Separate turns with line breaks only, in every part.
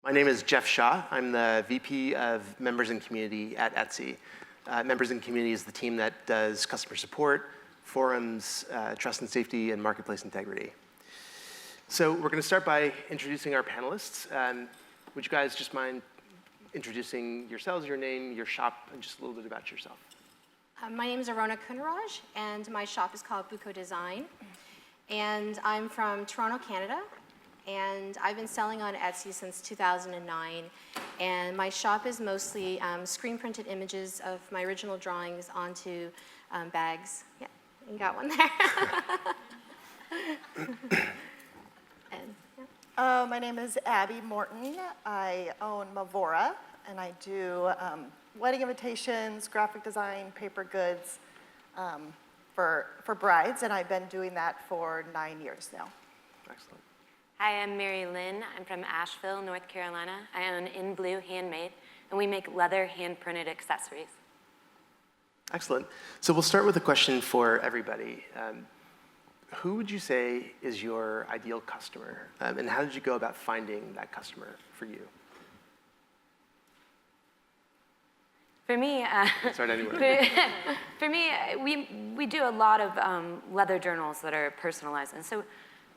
My name is Jeff Shaw. I'm the VP of Members and Community at Etsy. Members and Community is the team that does customer support, forums, trust and safety, and marketplace integrity. So we're going to start by introducing our panelists. Would you guys just mind introducing yourselves, your name, your shop, and just a little bit about yourself?
My name is Arounna and my shop is called Buko Design. And I'm from Toronto, Canada. And I've been selling on Etsy since 2009. And my shop is mostly screen printed images of my original drawings onto bags. Yeah, you got one there. And, yeah.
My name is Abby Morton. I own Mavora, and I do wedding invitations, graphic design, paper goods for brides, and I've been doing that for 9 years now.
Excellent.
Hi, I'm Mary Lynn. I'm from Asheville, North Carolina. I own In Blue Handmade, and we make leather hand-printed accessories.
Excellent. So we'll start with a question for everybody. Who would you say is your ideal customer, and how did you go about finding that customer for you?
For me,
Start anywhere.
for me, we do a lot of leather journals that are personalized, and so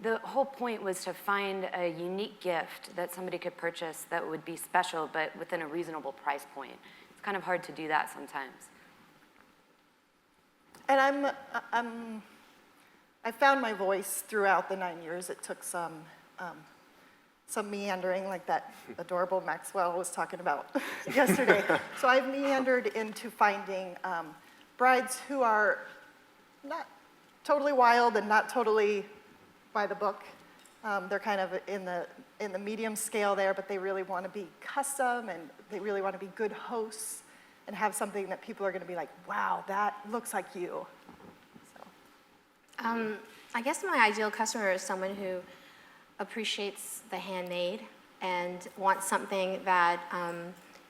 the whole point was to find a unique gift that somebody could purchase that would be special, but within a reasonable price point. It's kind of hard to do that sometimes.
And I found my voice throughout the 9 years. It took some meandering, like that adorable Maxwell was talking about yesterday. So I've meandered into finding brides who are not totally wild and not totally by the book. They're kind of in the medium scale there, but they really want to be custom and they really want to be good hosts and have something that people are going to be like, wow, that looks like you. So.
I guess my ideal customer is someone who appreciates the handmade and wants something that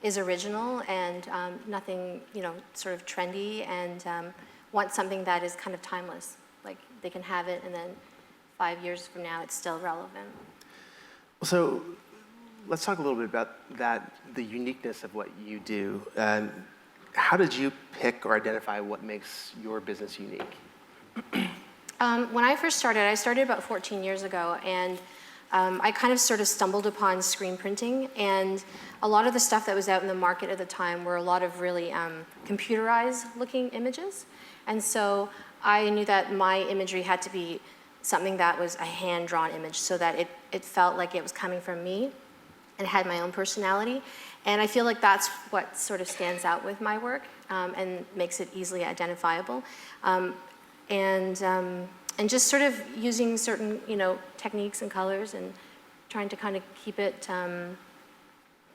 is original and nothing, sort of trendy, and wants something that is kind of timeless. Like they can have it and then 5 years from now it's still relevant.
So let's talk a little bit about that, the uniqueness of what you do. How did you pick or identify what makes your business unique?
When I first started, I started about 14 years ago, and I kind of sort of stumbled upon screen printing, and a lot of the stuff that was out in the market at the time were a lot of really computerized looking images. And so I knew that my imagery had to be something that was a hand-drawn image so that it felt like it was coming from me and had my own personality. And I feel like that's what sort of stands out with my work and makes it easily identifiable. And just sort of using certain, techniques and colors and trying to kind of keep it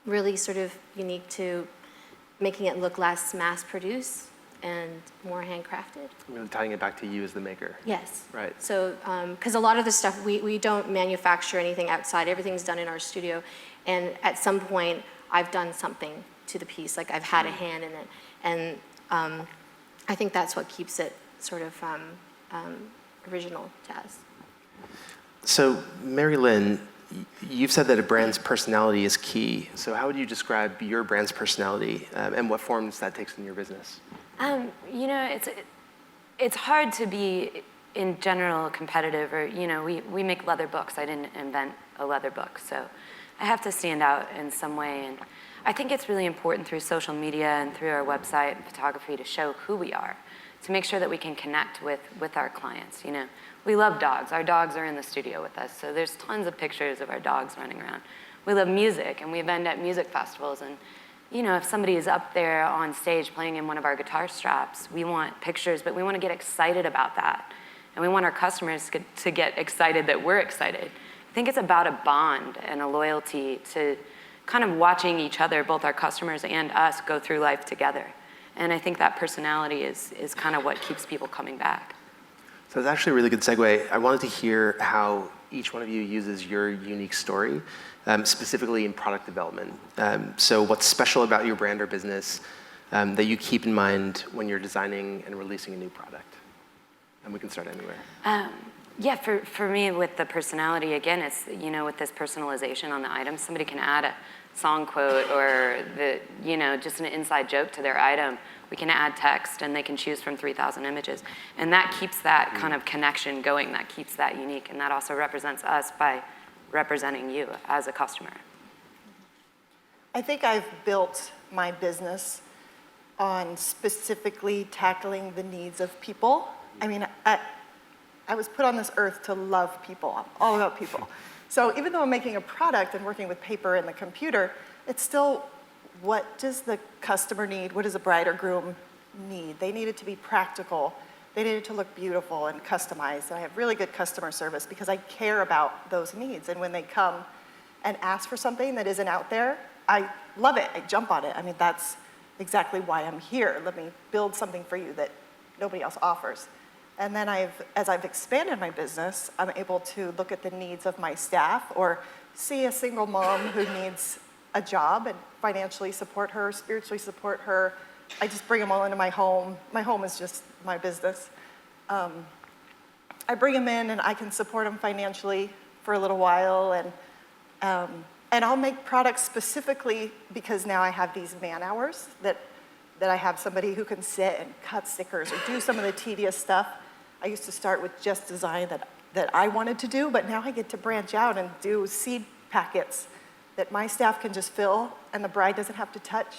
really sort of unique to making it look less mass-produced and more handcrafted.
Really tying it back to you as the maker.
Yes.
Right.
So, because a lot of the stuff, we don't manufacture anything outside. Everything's done in our studio. And at some point, I've done something to the piece. Like I've had a hand in it. And I think that's what keeps it sort of original to us.
So, Mary Lynn, you've said that a brand's personality is key. So how would you describe your brand's personality and what forms that takes in your business?
It's hard to be, in general, competitive, or, we make leather books. I didn't invent a leather book, so I have to stand out in some way. And I think it's really important through social media and through our website and photography to show who we are, to make sure that we can connect with our clients. We love dogs. Our dogs are in the studio with us, so there's tons of pictures of our dogs running around. We love music, and we've been at music festivals, and if somebody is up there on stage playing in one of our guitar straps, we want pictures, but we want to get excited about that. And we want our customers to get excited that we're excited. I think it's about a bond and a loyalty to kind of watching each other, both our customers and us, go through life together. And I think that personality is kind of what keeps people coming back.
So it's actually a really good segue. I wanted to hear how each one of you uses your unique story, specifically in product development. So what's special about your brand or business that you keep in mind when you're designing and releasing a new product? And we can start anywhere.
Yeah, for me, with the personality, again, it's, with this personalization on the item, somebody can add a song quote or just an inside joke to their item. We can add text, and they can choose from 3,000 images. And that keeps that kind of connection going, that keeps that unique, and that also represents us by representing you as a customer.
I think I've built my business on specifically tackling the needs of people. I mean, I was put on this earth to love people. I'm all about people. So even though I'm making a product and working with paper and the computer, it's still, what does the customer need? What does a bride or groom need? They need it to be practical. They need it to look beautiful and customized. And I have really good customer service because I care about those needs. And when they come and ask for something that isn't out there, I love it. I jump on it. I mean, that's exactly why I'm here. Let me build something for you that nobody else offers. And then as I've expanded my business, I'm able to look at the needs of my staff or see a single mom who needs a job and financially support her, spiritually support her. I just bring them all into my home. My home is just my business. I bring them in and I can support them financially for a little while, and I'll make products specifically because now I have these man hours that I have somebody who can sit and cut stickers or do some of the tedious stuff. I used to start with just design that I wanted to do, but now I get to branch out and do seed packets that my staff can just fill and the bride doesn't have to touch.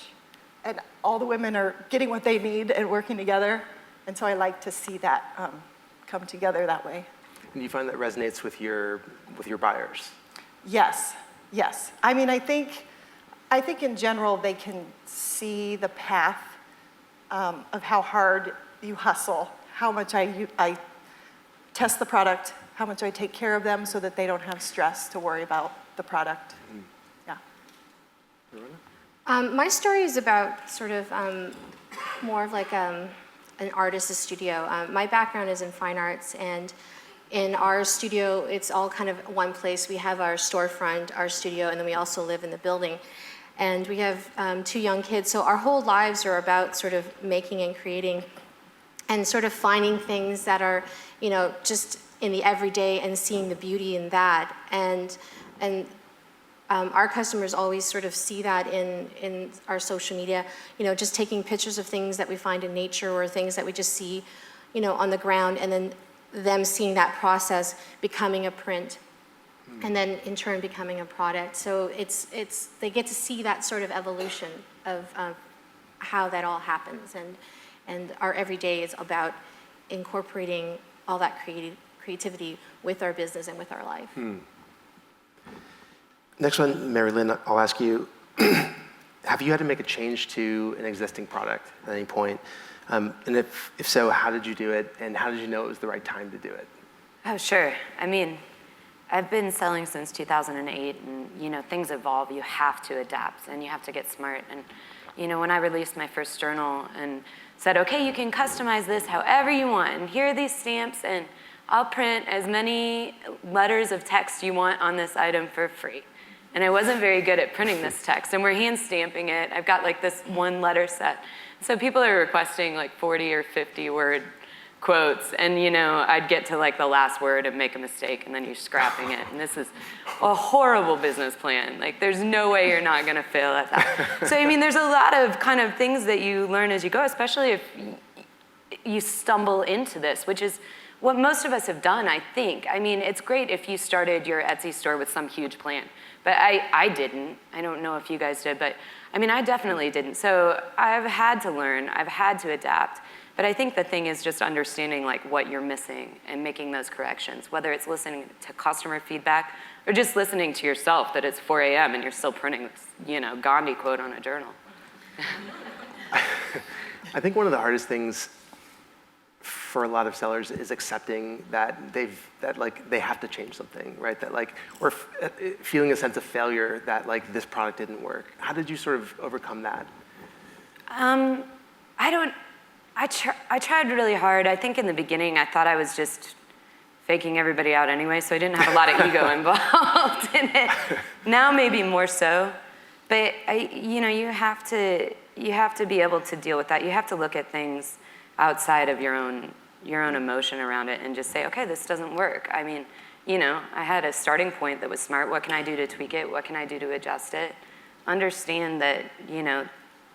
And all the women are getting what they need and working together. And so I like to see that come together that way.
And do you find that resonates with your buyers?
Yes, yes. I mean, I think in general they can see the path of how hard you hustle, how much I test the product, how much I take care of them so that they don't have stress to worry about the product. Yeah.
My story is about sort of more of like an artist's studio. My background is in fine arts, and in our studio, it's all kind of one place. We have our storefront, our studio, and then we also live in the building. And we have 2 young kids, so our whole lives are about sort of making and creating and sort of finding things that are, just in the everyday and seeing the beauty in that. And our customers always sort of see that in our social media, just taking pictures of things that we find in nature or things that we just see, on the ground, and then them seeing that process becoming a print and then in turn becoming a product. So they get to see that sort of evolution of how that all happens. And our everyday is about incorporating all that creativity with our business and with our life.
Next one, Mary Lynn, I'll ask you, have you had to make a change to an existing product at any point? And if so, how did you do it? And how did you know it was the right time to do it?
Oh, sure. I mean, I've been selling since 2008, and things evolve. You have to adapt, and you have to get smart. And when I released my first journal and said, okay, you can customize this however you want, and here are these stamps, and I'll print as many letters of text you want on this item for free. And I wasn't very good at printing this text, and we're hand stamping it. I've got like this 1 letter set. So people are requesting like 40 or 50 word quotes, and I'd get to like the last word and make a mistake, and then you're scrapping it. And this is a horrible business plan. Like, there's no way you're not gonna fail at that. So I mean, there's a lot of kind of things that you learn as you go, especially if you stumble into this, which is what most of us have done, I think. I mean, it's great if you started your Etsy store with some huge plan, but I didn't. I don't know if you guys did, but I mean, I definitely didn't. So I've had to learn, I've had to adapt. But I think the thing is just understanding like what you're missing and making those corrections, whether it's listening to customer feedback or just listening to yourself that it's 4 a.m. and you're still printing this, Gandhi quote on a journal.
I think one of the hardest things for a lot of sellers is accepting that they have to change something, right? That or feeling a sense of failure that this product didn't work. How did you sort of overcome that?
I tried really hard. I think in the beginning I thought I was just faking everybody out anyway, so I didn't have a lot of ego involved in it. Now maybe more so, but you have to be able to deal with that. You have to look at things outside of your own your own emotion around it and just say, okay, this doesn't work. I mean, you know, I had a starting point that was smart. What can I do to tweak it? What can I do to adjust it? Understand that, you know,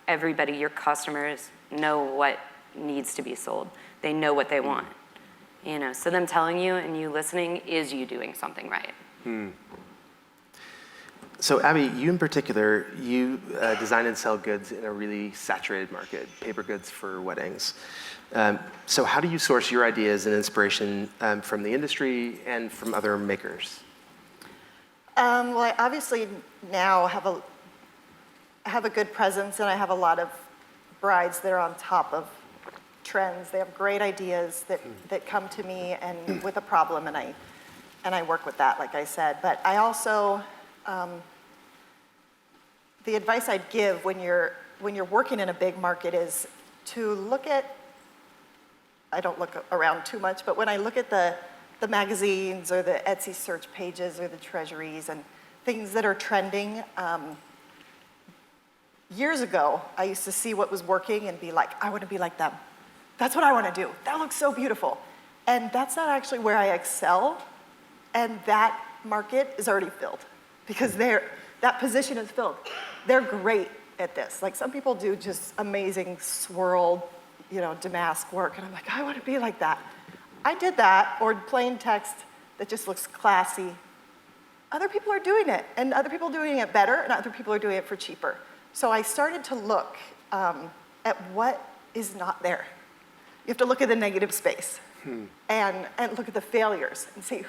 everybody, your customers, know what needs to be sold. They know what they want. You know, so them telling you and you listening is you doing something right.
So Abby, you in particular, you design and sell goods in a really saturated market, paper goods for weddings. So how do you source your ideas and inspiration from the industry and from other makers?
Well, I obviously now have a good presence, and I have a lot of brides that are on top of trends. They have great ideas that come to me and with a problem, and I work with that, like I said. But I also, the advice I'd give when you're working in a big market is to look at, I don't look around too much, but when I look at the magazines or the Etsy search pages or the treasuries and things that are trending, years ago, I used to see what was working and be like, I want to be like them. That's what I want to do. That looks so beautiful. And that's not actually where I excel. And that market is already filled because that position is filled. They're great at this. Like some people do just amazing swirled, you know, damask work. And I'm like, I want to be like that. I did that, or plain text that just looks classy. Other people are doing it, and other people are doing it better, and other people are doing it for cheaper. So I started to look at what is not there. You have to look at the negative space and look at the failures and say,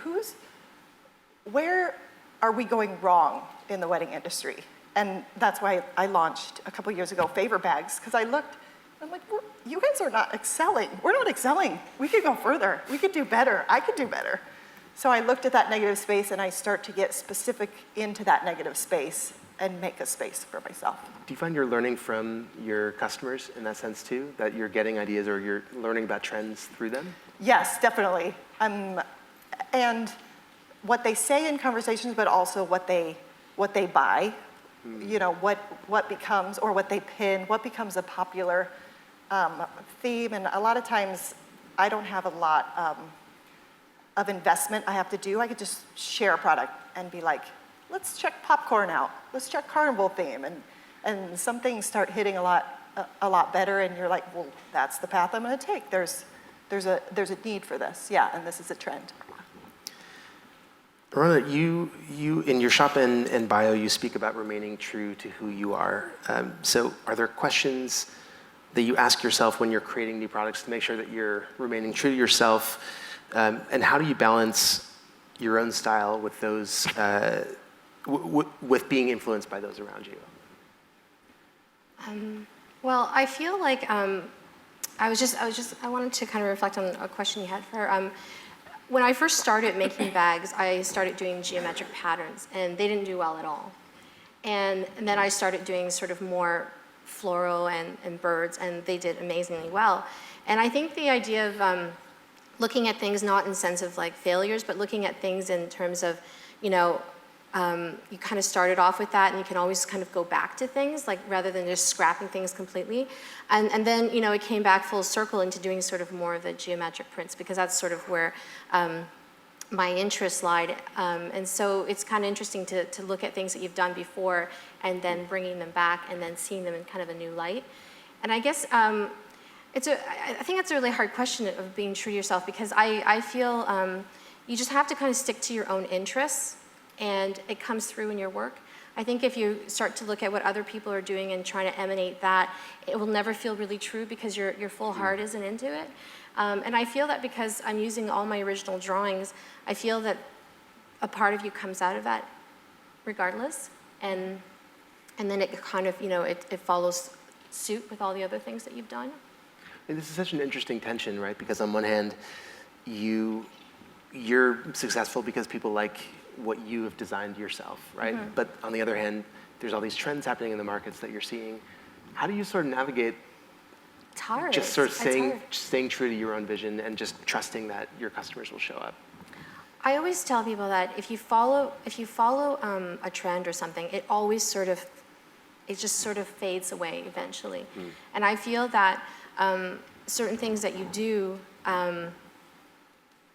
where are we going wrong in the wedding industry? And that's why I launched a couple years ago favor bags, because I looked, I'm like, you guys are not excelling. We're not excelling. We could go further. We could do better. I could do better. So I looked at that negative space and I start to get specific into that negative space and make a space for myself.
Do you find you're learning from your customers in that sense too? That you're getting ideas or you're learning about trends through them?
Yes, definitely. And what they say in conversations, but also what they buy, you know, what becomes, or what they pin, what becomes a popular theme. And a lot of times I don't have a lot of investment I have to do. I could just share a product and be like, let's check popcorn out. Let's check carnival theme. And some things start hitting a lot better, and you're like, well, that's the path I'm going to take. There's a need for this, yeah, and this is a trend.
Arounna, you in your shop and bio, you speak about remaining true to who you are. So are there questions that you ask yourself when you're creating new products to make sure that you're remaining true to yourself? And how do you balance your own style with those, with being influenced by those around you?
Well, I feel like I wanted to kind of reflect on a question you had for her. When I first started making bags, I started doing geometric patterns, and they didn't do well at all. And then I started doing sort of more floral and birds, and they did amazingly well. And I think the idea of looking at things not in the sense of like failures, but looking at things in terms of, you know, you kind of started off with that, and you can always kind of go back to things, like rather than just scrapping things completely. And then, you know, it came back full circle into doing sort of more of the geometric prints, because that's sort of where my interest lied. And so it's kind of interesting to look at things that you've done before and then bringing them back and then seeing them in kind of a new light. And I guess I think that's a really hard question of being true to yourself, because I feel you just have to kind of stick to your own interests, and it comes through in your work. I think if you start to look at what other people are doing and trying to emanate that, it will never feel really true because your full heart isn't into it. And I feel that because I'm using all my original drawings, I feel that a part of you comes out of that regardless. And then it kind of, you know, it follows suit with all the other things that you've done.
And this is such an interesting tension, right? Because on one hand, you're successful because people like what you have designed yourself, right? Mm-hmm. But on the other hand, there's all these trends happening in the markets that you're seeing. How do you sort of navigate
it's hard.
Just sort of staying true to your own vision and just trusting that your customers will show up?
I always tell people that if you follow a trend or something, it just sort of fades away eventually. And I feel that certain things that you do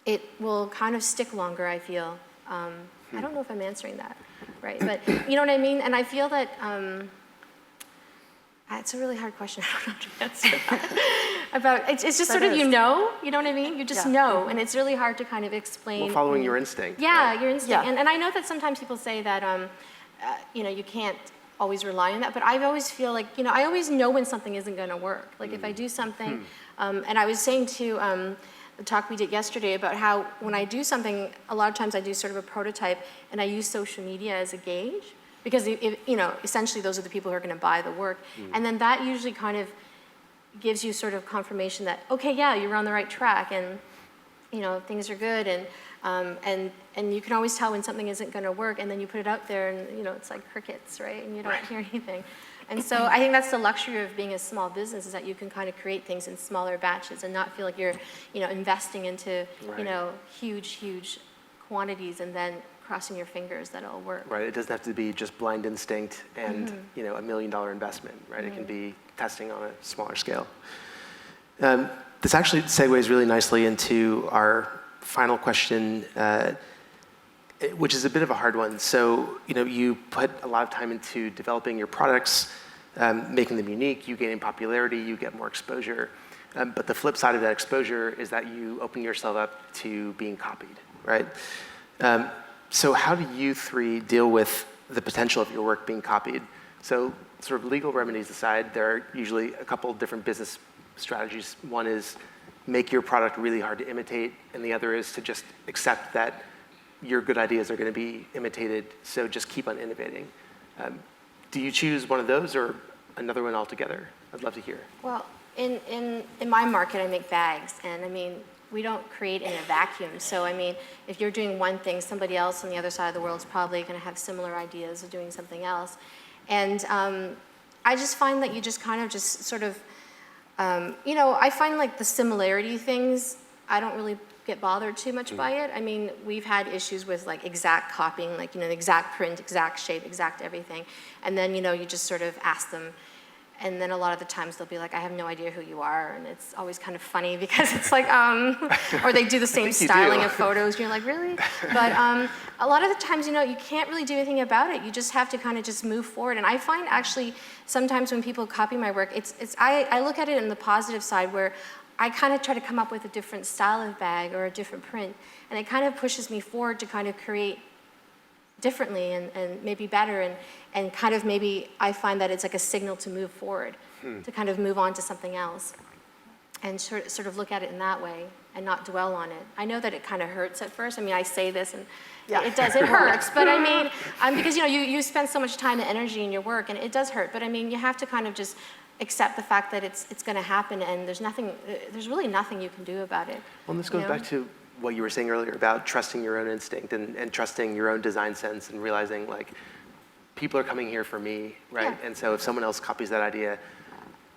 it will kind of stick longer, I feel. I don't know if I'm answering that right, but you know what I mean? And I feel that, it's a really hard question. I don't know how to answer that. It's just sort of, you know what I mean? You just know, and it's really hard to kind of explain.
Well, following your instinct.
Yeah,
right?
your instinct. And I know that sometimes people say that, you can't always rely on that, but I always feel like, I always know when something isn't gonna work. Like if I do something, and I was saying to the talk we did yesterday about how when I do something, a lot of times I do sort of a prototype and I use social media as a gauge because, essentially those are the people who are gonna buy the work. And then that usually kind of gives you sort of confirmation that, okay, yeah, you're on the right track and, things are good and you can always tell when something isn't gonna work and then you put it out there and, it's like crickets, right? And you don't hear anything. And so I think that's the luxury of being a small business is that you can kind of create things in smaller batches and not feel like you're, investing into, huge quantities and then crossing your fingers that it'll work.
Right, it doesn't have to be just blind instinct and, $1 million investment, right? It can be testing on a smaller scale. This actually segues really nicely into our final question, which is a bit of a hard one. So, you put a lot of time into developing your products, making them unique, you gain popularity, you get more exposure. But the flip side of that exposure is that you open yourself up to being copied, right? So how do you three deal with the potential of your work being copied? So sort of legal remedies aside, there are usually a couple different business strategies. One is make your product really hard to imitate, and the other is to just accept that your good ideas are going to be imitated, so just keep on innovating. Do you choose one of those or another one altogether? I'd love to hear.
Well, in my market, I make bags, and we don't create in a vacuum. So if you're doing one thing, somebody else on the other side of the world is probably going to have similar ideas of doing something else. And I just find that you just kind of just sort of, I find like the similarity things, I don't really get bothered too much by it. We've had issues with like exact copying, like, the exact print, exact shape, exact everything. And then, you just sort of ask them. And then a lot of the times they'll be like, I have no idea who you are. And it's always kind of funny because it's like, or they do the same styling of photos. And you're like, really? But a lot of the times, you can't really do anything about it. You just have to kind of just move forward. And I find actually sometimes when people copy my work, I look at it in the positive side where I kind of try to come up with a different style of bag or a different print. And it kind of pushes me forward to kind of create differently and maybe better and kind of maybe I find that it's like a signal to move forward, to kind of move on to something else and sort of look at it in that way and not dwell on it. I know that it kind of hurts at first. I say this and it does, it hurts, but because you spend so much time and energy in your work and it does hurt, but you have to kind of just accept the fact that it's going to happen and there's really nothing you can do about it.
Well, this goes back to what you were saying earlier about trusting your own instinct and trusting your own design sense and realizing like people are coming here for me, right? Yeah. And so if someone else copies that idea,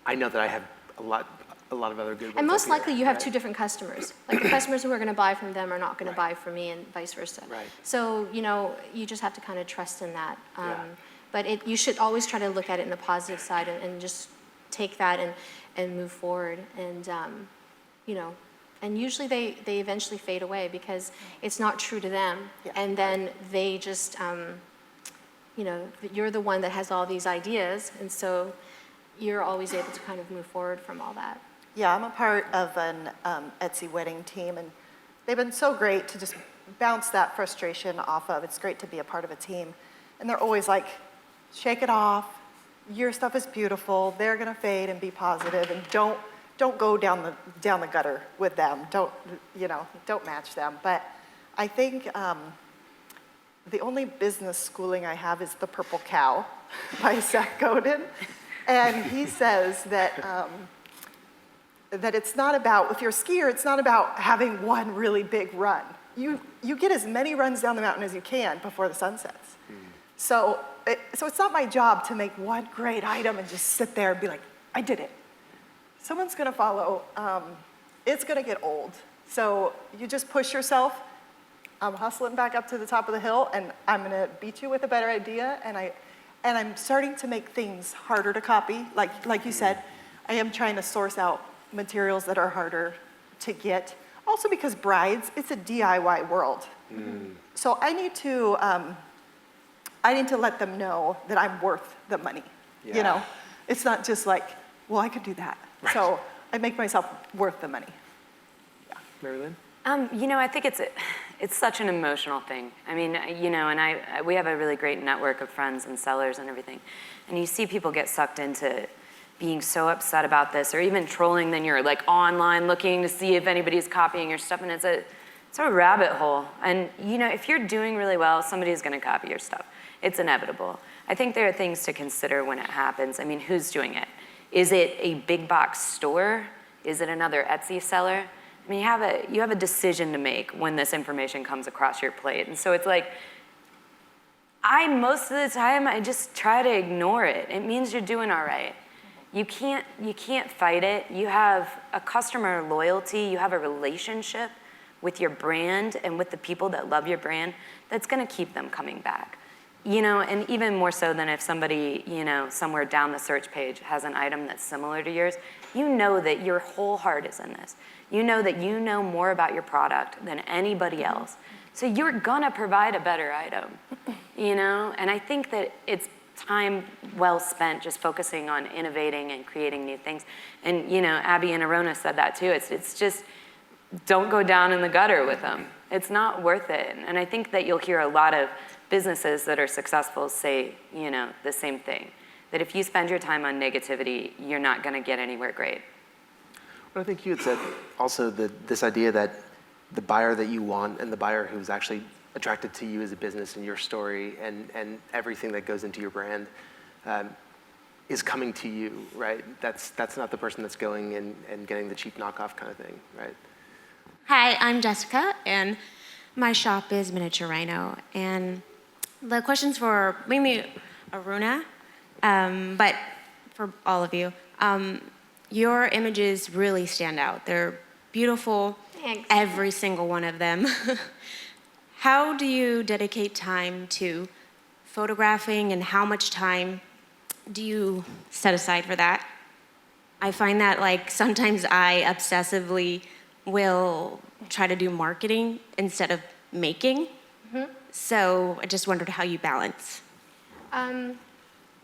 I know that I have a lot of other good ones.
And most likely you have two different customers. Like the customers who are going to buy from them are not going to buy from me and vice versa.
Right.
So, you just have to kind of trust in that. But you should always try to look at it in the positive side and just take that and move forward. And, and usually they eventually fade away because it's not true to them. Yeah. And then they just, you're the one that has all these ideas. And so you're always able to kind of move forward from all that.
Yeah, I'm a part of an Etsy wedding team, and they've been so great to just bounce that frustration off of. It's great to be a part of a team. And they're always like, shake it off. Your stuff is beautiful. They're gonna fade and be positive, and don't go down the gutter with them. Don't match them. But I think the only business schooling I have is The Purple Cow by Seth Godin. And he says that that it's not about, if you're a skier, it's not about having one really big run. You get as many runs down the mountain as you can before the sun sets. So it's not my job to make one great item and just sit there and be like, I did it. Someone's gonna follow. It's gonna get old. So you just push yourself. I'm hustling back up to the top of the hill, and I'm gonna beat you with a better idea. And I'm starting to make things harder to copy. Like you said, I am trying to source out materials that are harder to get. Also because brides, it's a DIY world. So I need to let them know that I'm worth the money.
Yeah.
You know, it's not just like, well, I could do that.
Right.
So I make myself worth the money.
Mary Lynn?
You know, I think it's such an emotional thing. I mean, you know, and we have a really great network of friends and sellers and everything. And you see people get sucked into being so upset about this, or even trolling, then you're like online looking to see if anybody's copying your stuff, and it's a rabbit hole. And you know, if you're doing really well, somebody's gonna copy your stuff. It's inevitable. I think there are things to consider when it happens. I mean, who's doing it? Is it a big box store? Is it another Etsy seller? I mean, you have a decision to make when this information comes across your plate. And so it's like, most of the time, I just try to ignore it. It means you're doing all right. You can't fight it. You have a customer loyalty. You have a relationship with your brand and with the people that love your brand that's gonna keep them coming back. You know, and even more so than if somebody, you know, somewhere down the search page has an item that's similar to yours, you know that your whole heart is in this. You know that you know more about your product than anybody else. So you're gonna provide a better item, you know? And I think that it's time well spent just focusing on innovating and creating new things. And, you know, Abby and Arounna said that too. It's just, don't go down in the gutter with them. It's not worth it. And I think that you'll hear a lot of businesses that are successful say, you know, the same thing. That if you spend your time on negativity, you're not gonna get anywhere great.
Well, I think you had said also this idea that the buyer that you want and the buyer who's actually attracted to you as a business and your story and everything that goes into your brand is coming to you, right? That's not the person that's going and getting the cheap knockoff kind of thing, right?
Hi, I'm Jessica, and my shop is Miniature Rhino. And the question's for mainly Arounna, but for all of you. Your images really stand out. They're beautiful,
Thanks.
every single one of them. How do you dedicate time to photographing, and how much time do you set aside for that? I find that like sometimes I obsessively will try to do marketing instead of making. So I just wondered how you balance.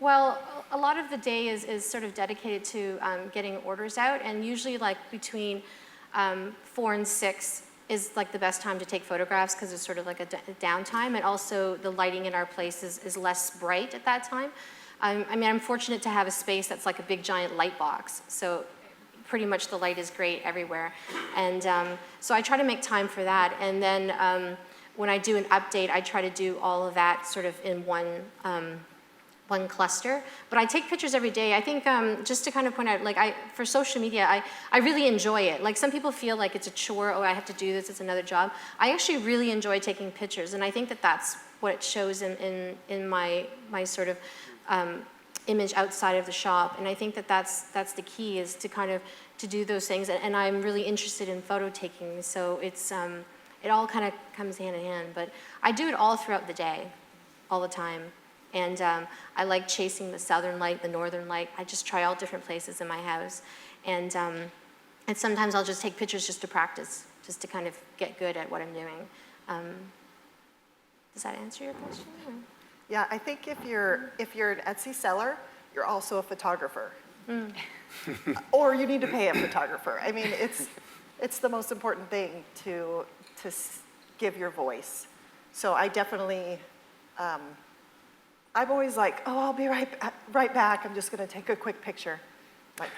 Well, a lot of the day is sort of dedicated to getting orders out, and usually like between 4 and 6 is like the best time to take photographs because it's sort of like a downtime, and also the lighting in our place is less bright at that time. I mean, I'm fortunate to have a space that's like a big giant light box, so pretty much the light is great everywhere. And so I try to make time for that, and then when I do an update, I try to do all of that sort of in one cluster. But I take pictures every day. I think just to kind of point out, like for social media, I really enjoy it. Like some people feel like it's a chore, oh, I have to do this, it's another job. I actually really enjoy taking pictures, and I think that that's what it shows in my sort of image outside of the shop. And I think that that's the key, is to kind of to do those things. And I'm really interested in photo taking, so it's it all kind of comes hand in hand. But I do it all throughout the day, all the time. And I like chasing the southern light, the northern light. I just try all different places in my house. And sometimes I'll just take pictures just to practice, just to kind of get good at what I'm doing. Does that answer your question? Or?
Yeah, I think if you're an Etsy seller, you're also a photographer. Or you need to pay a photographer. I mean, it's the most important thing to give your voice. So I definitely, I'm always like, oh, I'll be right back. I'm just gonna take a quick picture. Like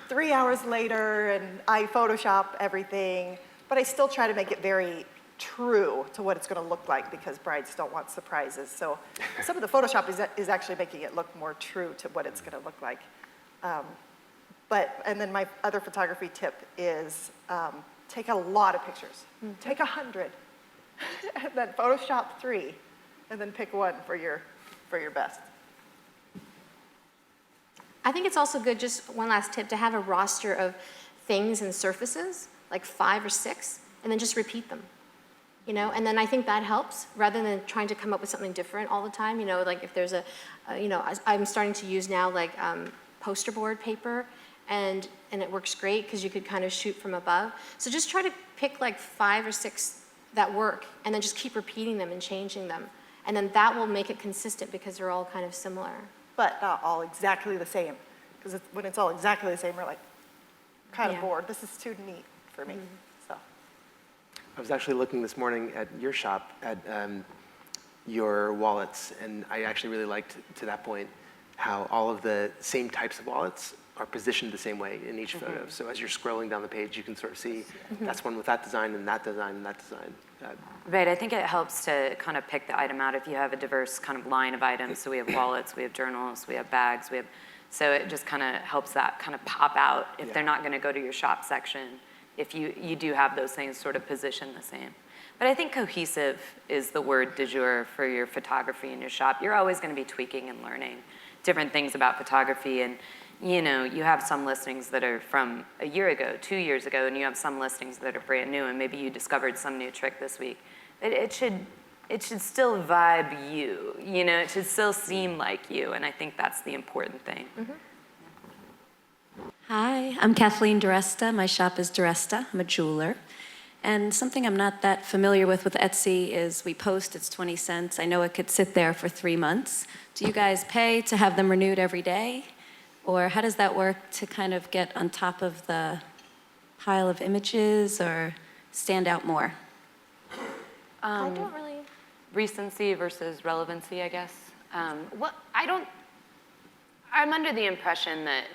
3 hours later, and I Photoshop everything, but I still try to make it very true to what it's gonna look like, because brides don't want surprises. So some of the Photoshop is actually making it look more true to what it's gonna look like. And then my other photography tip is take a lot of pictures. Take 100, and then Photoshop 3. And then pick one for your best.
I think it's also good, just one last tip, to have a roster of things and surfaces, like 5 or 6, and then just repeat them. You know, and then I think that helps, rather than trying to come up with something different all the time. You know, like if there's you know, I'm starting to use now like poster board paper, and it works great because you could kind of shoot from above. So just try to pick like 5 or 6 that work, and then just keep repeating them and changing them. And then that will make it consistent because they're all kind of similar.
But not all exactly the same. Because when it's all exactly the same, we're like, kind of
Yeah.
bored. This is too neat for me. So,
I was actually looking this morning at your shop at your wallets, and I actually really liked, to that point, how all of the same types of wallets are positioned the same way in each photo. So as you're scrolling down the page, you can sort of see that's one with that design and that design and that design.
Right, I think it helps to kind of pick the item out if you have a diverse kind of line of items. So we have wallets, we have journals, we have bags, so it just kind of helps that kind of pop out if they're not going to go to your shop section, if you do have those things sort of positioned the same. But I think cohesive is the word du jour for your photography in your shop. You're always going to be tweaking and learning different things about photography, and you know, you have some listings that are from a year ago, 2 years ago, and you have some listings that are brand new, and maybe you discovered some new trick this week. It should still vibe you, you know, it should still seem like you, and I think that's the important thing.
Hi, I'm Kathleen DiResta. My shop is DiResta. I'm a jeweler. And something I'm not that familiar with Etsy is we post, it's 20 cents. I know it could sit there for 3 months. Do you guys pay to have them renewed every day? Or how does that work to kind of get on top of the pile of images or stand out more?
I don't really.
Recency versus relevancy, I guess. I'm under the impression that,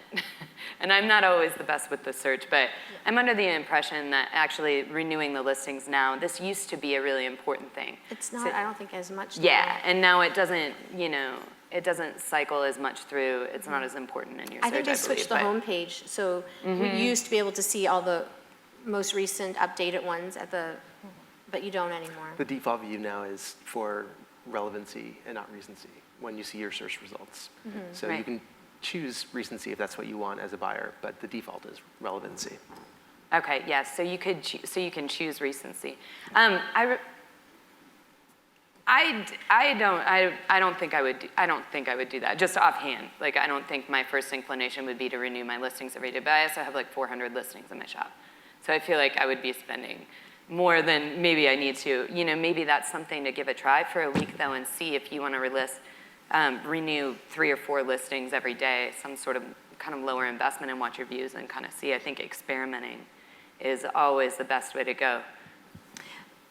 and I'm not always the best with the search, but I'm under the impression that actually renewing the listings now, this used to be a really important thing.
It's not, I don't think, as much.
Yeah, and now it doesn't, you know, it doesn't cycle as much through. It's not as important in your search,
I think they switched the
believe,
homepage, so you used to be able to see all the most recent updated ones but you don't anymore.
The default view now is for relevancy and not recency when you see your search results. So you
Right.
can choose recency if that's what you want as a buyer, but the default is relevancy.
Okay, yes. So you could, so you can choose recency. I don't think I would do that. Just offhand, like I don't think my first inclination would be to renew my listings every day. But I also have like 400 listings in my shop, so I feel like I would be spending more than maybe I need to. You know, maybe that's something to give a try for a week though, and see if you want to renew 3 or 4 listings every day, some sort of kind of lower investment, and watch your views and kind of see. I think experimenting is always the best way to go.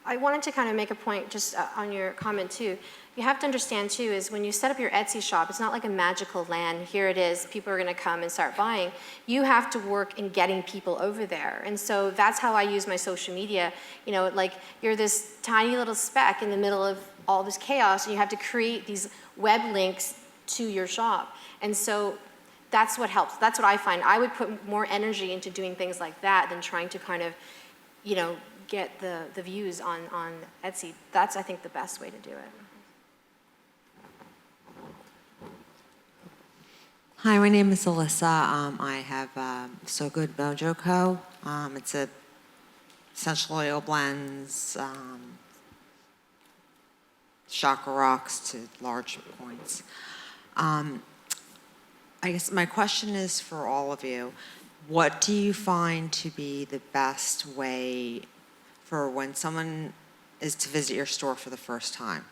I wanted to kind of make a point just on your comment too. You have to understand too is when you set up your Etsy shop, it's not like a magical land. Here it is, people are going to come and start buying. You have to work in getting people over there. And so that's how I use my social media. You know, like you're this tiny little speck in the middle of all this chaos, and you have to create these web links to your shop. And so that's what helps. That's what I find. I would put more energy into doing things like that than trying to kind of, you know, get the views on Etsy. That's, I think, the best way to do it.
Hi, my name is Alyssa. I have So Good Mojo Co. It's a essential oil blends, chakra rocks to large points. I guess my question is for all of you. What do you find to be the best way for when someone is to visit your store for the first time?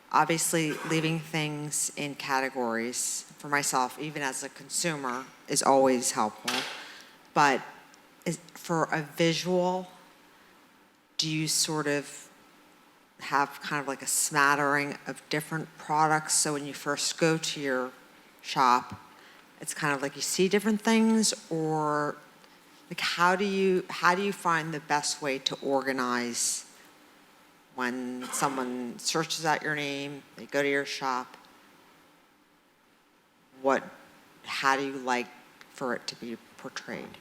Obviously, leaving things in categories, for myself, even as a consumer, is always helpful. But for a visual, do you sort of have kind of like a smattering of different products? So when you first go to your shop, it's kind of like you see different things, or like how do you find the best way to organize when someone searches out your name, they go to your shop? How do you like for it to be portrayed?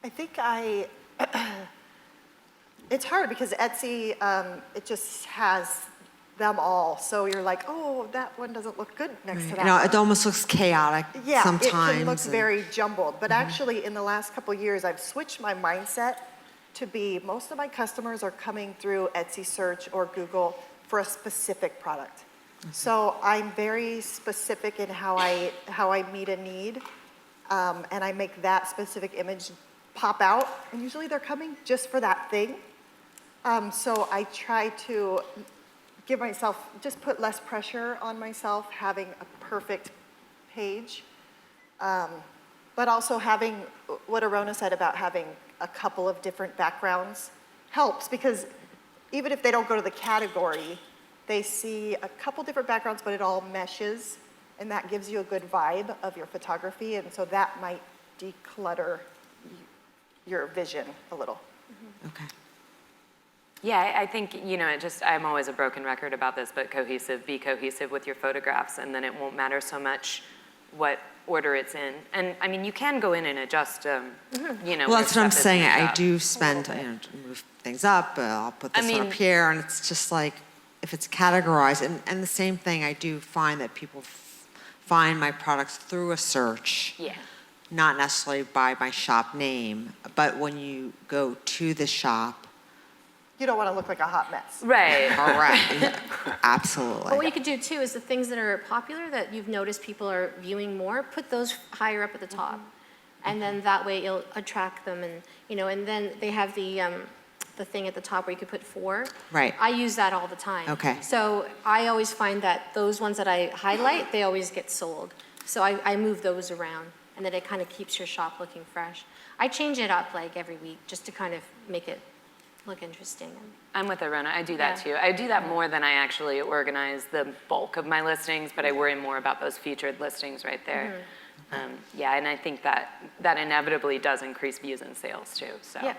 I think it's hard because Etsy, it just has them all. So you're like, oh, that one doesn't look good next to that.
You know,
one.
it almost looks chaotic
Yeah,
sometimes.
it can look very jumbled. But actually, in the last couple of years, I've switched my mindset to be, most of my customers are coming through Etsy search or Google for a specific product. So I'm very specific in how I meet a need. and I make that specific image pop out, and usually they're coming just for that thing. So I try to give myself, just put less pressure on myself, having a perfect page. But also having, what Arounna said about having a couple of different backgrounds helps, because even if they don't go to the category, they see a couple different backgrounds, but it all meshes, and that gives you a good vibe of your photography, and so that might declutter your vision a little.
Okay.
Yeah, I think, I'm always a broken record about this, but be cohesive with your photographs, and then it won't matter so much what order it's in. And I mean, you can go in and adjust,
Well, that's what I'm saying. I do spend, move things up, I'll put this one up here, and it's just like, if it's categorized, and the same thing, I do find that people find my products through a search.
Yeah.
Not necessarily by my shop name, but when you go to the shop.
You don't want to look like a hot mess.
Right.
All right. Absolutely.
But what you could do too is the things that are popular that you've noticed people are viewing more, put those higher up at the top. And then that way you'll attract them, and and then they have the thing at the top where you could put 4.
Right.
I use that all the time.
Okay.
So I always find that those ones that I highlight, they always get sold. So I move those around, and then it kind of keeps your shop looking fresh. I change it up like every week just to kind of make it look interesting.
I'm with Arounna. I do that
Yeah.
too. I do that more than I actually organize the bulk of my listings, but I worry more about those featured listings right there. Yeah, and I think that inevitably does increase views and sales too. So.
Yeah.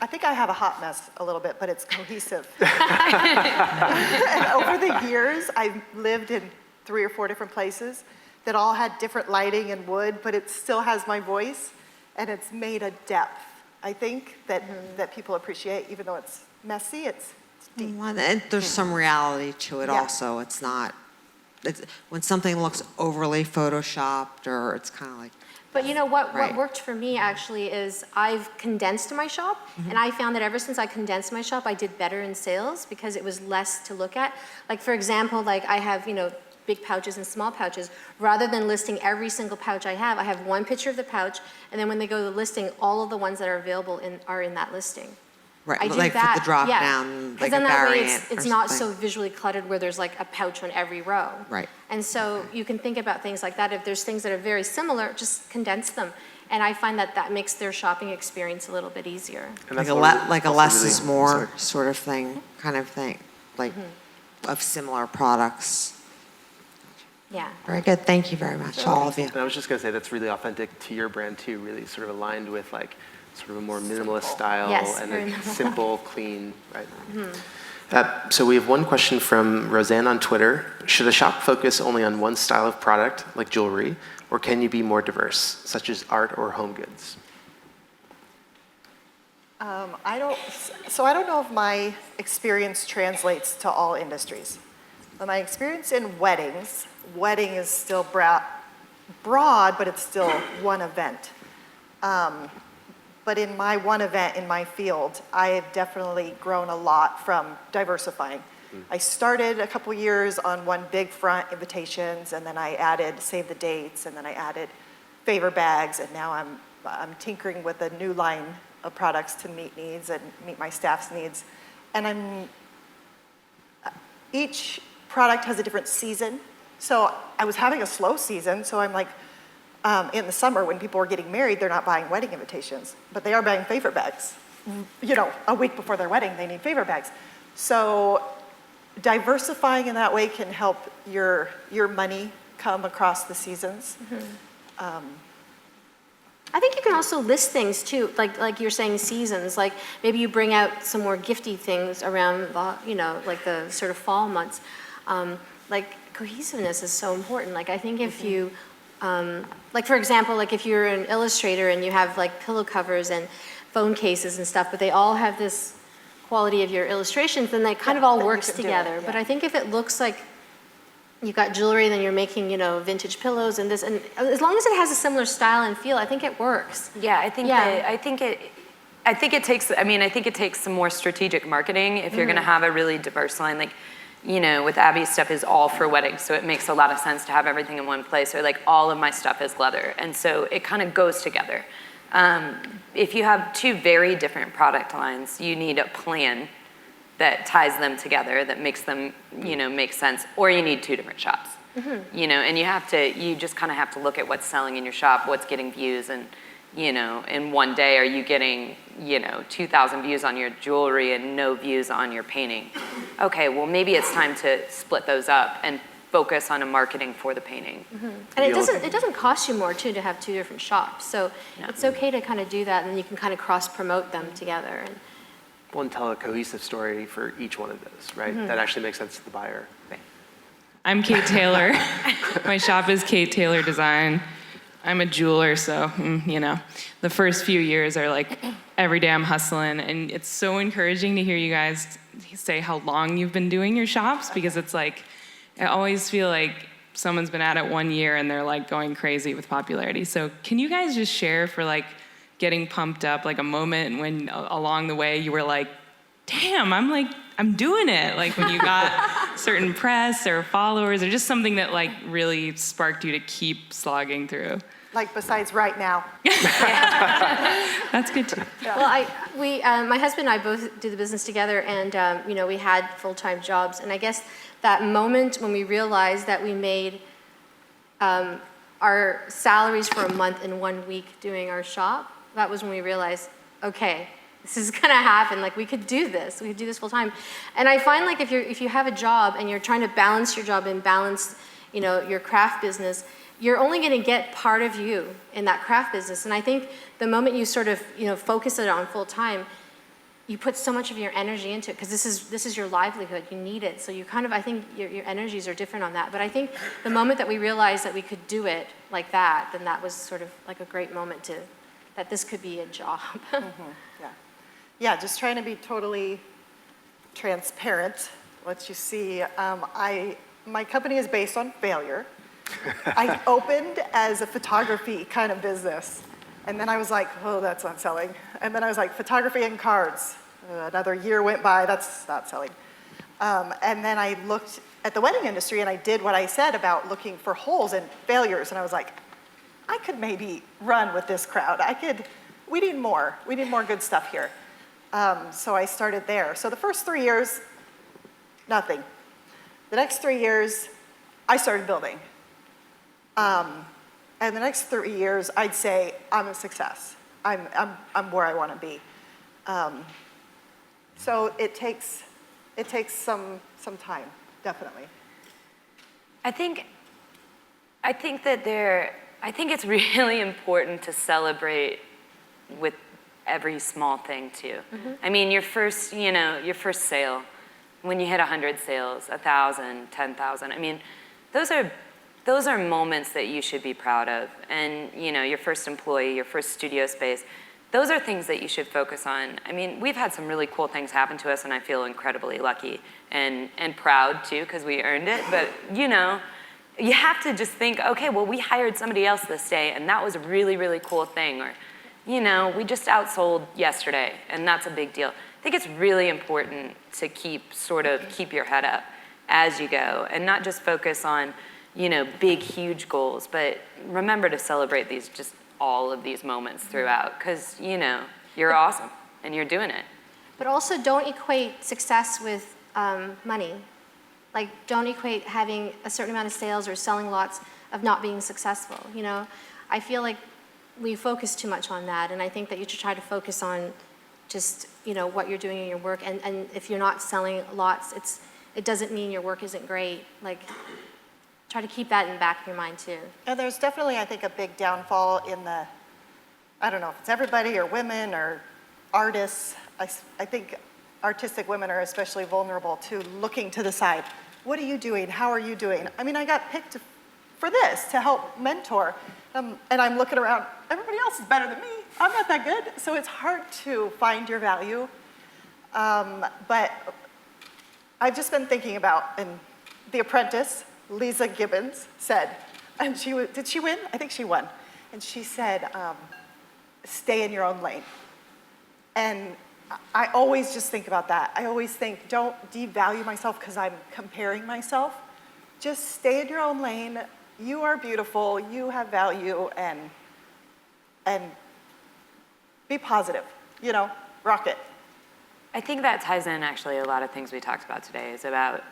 I think I have a hot mess a little bit, but it's cohesive. And over the years, I've lived in 3 or 4 different places that all had different lighting and wood, but it still has my voice, and it's made a depth, I think, that people appreciate, even though it's messy, it's deep.
Well, and there's some reality to it
Yeah.
also. It's not, when something looks overly photoshopped, or it's kind of like,
But you know what
Right.
worked for me actually is I've condensed my shop, and I found that ever since I condensed my shop, I did better in sales because it was less to look at. Like for example, like I have, big pouches and small pouches. Rather than listing every single pouch I have one picture of the pouch, and then when they go to the listing, all of the ones that are available are in that listing.
right,
I do
like
that,
for the drop
yeah.
down,
'Cause
like a
then that way
variant
it's
or
not
something.
so visually cluttered where there's like a pouch on every row.
Right.
And so you can think about things like that. If there's things that are very similar, just condense them. And I find that makes their shopping experience a little bit easier.
And
Like
that's
a,
what
like a
also
less
really-
is more
sorry.
sort of thing, kind of thing, like of similar products.
Yeah.
Very good. Thank you very much, all of you.
And I was just going to say that's really authentic to your brand too, really sort of aligned with like sort of a more minimalist style
Yes,
and
very
a
minimal.
simple, clean, right? So we have one question from Roseanne on Twitter. Should a shop focus only on one style of product, like jewelry, or can you be more diverse, such as art or home goods?
I don't know if my experience translates to all industries. But my experience in wedding is still broad, but it's still one event. But in my one event in my field, I have definitely grown a lot from diversifying. I started a couple years on one big front, invitations, and then I added save the dates, and then I added favor bags, and now I'm tinkering with a new line of products to meet needs and meet my staff's needs. And each product has a different season. So I was having a slow season, so I'm like, in the summer when people are getting married, they're not buying wedding invitations, but they are buying favor bags. A week before their wedding, they need favor bags. So diversifying in that way can help your money come across the seasons.
I think you can also list things too, like you're saying seasons. Like maybe you bring out some more gifty things around the, like the sort of fall months. Like cohesiveness is so important. Like I think if you, like for example, like if you're an illustrator and you have like pillow covers and phone cases and stuff, but they all have this quality of your illustrations, then they kind of all
then you
works
can do it,
together. But
yeah.
I think if it looks like you've got jewelry, then you're making, vintage pillows and this, and as long as it has a similar style and feel, I think it works.
Yeah, I think
Yeah.
I think it takes some more strategic marketing if you're going to have a really diverse line. Like, with Abby's stuff is all for weddings, so it makes a lot of sense to have everything in one place, or like all of my stuff is leather, and so it kind of goes together. If you have two very different product lines, you need a plan that ties them together, that makes them, make sense, or you need two different shops. And you just kind of have to look at what's selling in your shop, what's getting views, and, in one day, are you getting, 2,000 views on your jewelry and no views on your painting? Okay, well, maybe it's time to split those up and focus on a marketing for the painting.
And it doesn't cost you more, too, to have two different shops. So it's okay to kind of do that, and then you can kind of cross-promote them together.
And tell a cohesive story for each one of those, right? That actually makes sense to the buyer.
Right.
I'm Kate Taylor. My shop is Kate Taylor Design. I'm a jeweler, so, the first few years are like every day I'm hustling, and it's so encouraging to hear you guys say how long you've been doing your shops, because it's like, I always feel like someone's been at it 1 year and they're like going crazy with popularity. So can you guys just share for like getting pumped up, like a moment when along the way you were like, damn, I'm doing it. Like when you got certain press or followers, or just something that like really sparked you to keep slogging through.
Like besides right now.
That's good too.
Well, my husband and I both do the business together, and we had full-time jobs. And I guess that moment when we realized that we made our salaries for a month in 1 week doing our shop, that was when we realized, okay, this is gonna happen. Like we could do this full time. And I find like if you have a job and you're trying to balance your job and balance, your craft business, you're only going to get part of you in that craft business. And I think the moment you sort of, focus it on full time, you put so much of your energy into it, because this is your livelihood. You need it. So you kind of, I think your energies are different on that. But I think the moment that we realized that we could do it like that, then that was sort of like a great moment that this could be a job.
Yeah, just trying to be totally transparent. Let you see, my company is based on failure. I opened as a photography kind of business. And then I was like, oh, that's not selling. And then I was like, photography and cards. Another year went by, that's not selling. And then I looked at the wedding industry and I did what I said about looking for holes and failures. And I was like, I could maybe run with this crowd. We need more good stuff here. So I started there. So the first 3 years, nothing. The next 3 years, I started building. And the next 3 years, I'd say I'm a success. I'm where I want to be. So it takes some time, definitely.
I think it's really important to celebrate with every small thing too. I mean, your first sale, when you hit 100 sales, 1,000, 10,000. I mean, those are moments that you should be proud of. And your first employee, your first studio space, those are things that you should focus on. I mean, we've had some really cool things happen to us, and I feel incredibly lucky and proud too, because we earned it. But you have to just think, okay, well, we hired somebody else this day, and that was a really, really cool thing. Or, we just outsold yesterday, and that's a big deal. I think it's really important to keep your head up as you go, and not just focus on, big, huge goals, but remember to celebrate all of these moments throughout, because, you're awesome, and you're doing it.
But also don't equate success with money. Like, don't equate having a certain amount of sales or selling lots of not being successful, I feel like we focus too much on that, and I think that you should try to focus on just, what you're doing in your work, and if you're not selling lots, it doesn't mean your work isn't great. Like, try to keep that in the back of your mind too.
And there's definitely, I think, a big downfall in I don't know if it's everybody or women or artists. I think artistic women are especially vulnerable to looking to the side. What are you doing? How are you doing? I mean, I got picked for this to help mentor, and I'm looking around, everybody else is better than me. I'm not that good. So it's hard to find your value. But I've just been thinking about, and The Apprentice, Lisa Gibbons said, and did she win? I think she won. And she said, stay in your own lane. And I always just think about that. I always think, don't devalue myself because I'm comparing myself. Just stay in your own lane. You are beautiful, you have value, and be positive, you know, rock it.
I think that ties in actually a lot of things we talked about today is about,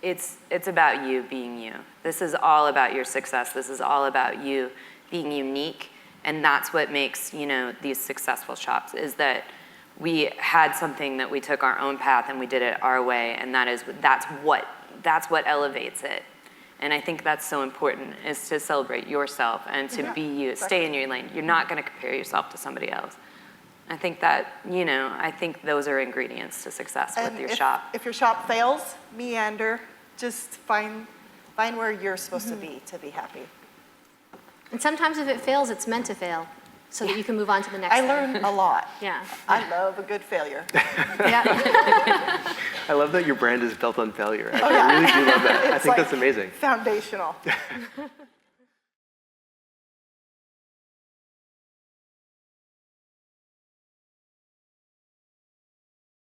it's about you being you. This is all about your success. This is all about you being unique. And that's what makes, you know, these successful shops is that we had something that we took our own path and we did it our way. And that's what elevates it. And I think that's so important is to celebrate yourself and to be you, stay in your lane. You're not going to compare yourself to somebody else. I think that, you know, I think those are ingredients to success with your shop.
If your shop fails, meander. Just find where you're supposed to be happy.
And sometimes if it fails, it's meant to fail, so that you can move on to the next
I
thing.
learn a lot.
Yeah.
I love a good failure.
Yeah.
I love that your brand is built on failure.
Oh, yeah.
I really do love that. I
It's
think
like
that's amazing.
Foundational.